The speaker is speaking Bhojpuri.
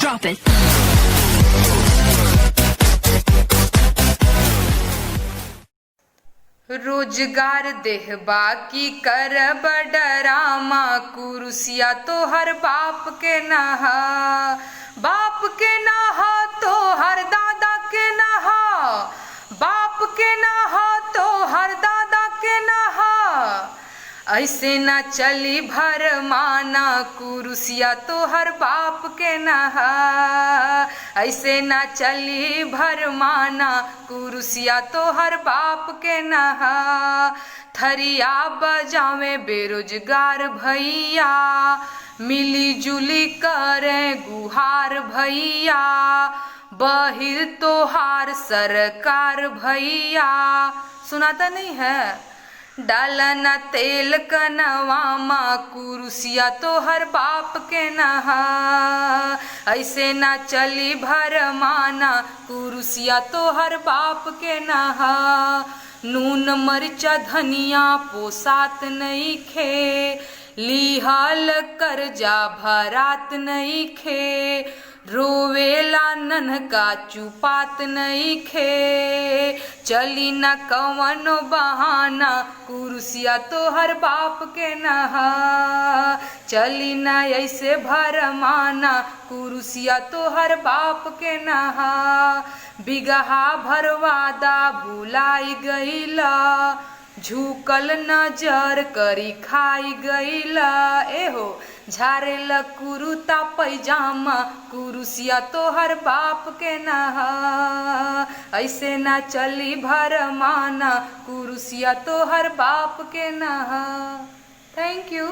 Drop it. रोजगार देहबा की करब डरामा कुरुसिया तो हर बाप के नहा, बाप के नहा तो हर दादा के नहा, बाप के नहा तो हर दादा के नहा। ऐसे न चली भर माना कुरुसिया तो हर बाप के नहा, ऐसे न चली भर माना कुरुसिया तो हर बाप के नहा। थरिया बजावे बेरोजगार भैया, मिली जुली करे गुहार भैया, बहिर तोहार सरकार भैया। सुनाता नहीं है? डालना तेल कनवामा कुरुसिया तो हर बाप के नहा, ऐसे ना चली भर माना कुरुसिया तो हर बाप के नहा। नून मरिचा धनिया पोसात नहीं खे, लिहाल कर्जा भरात नहीं खे, रोवेला नन्हका चुपात नहीं खे। चली न कवनो बहाना कुरुसिया तो हर बाप के नहा, चली न ऐसे भर माना कुरुसिया तो हर बाप के नहा। बिगहा भरवादा भुलाई गईला, झुकल नजर करी खाई गईला। एहो झारेल कुरुता पैजामा कुरुसिया तो हर बाप के नहा, ऐसे ना चली भर माना कुरुसिया तो हर बाप के नहा। Thank you.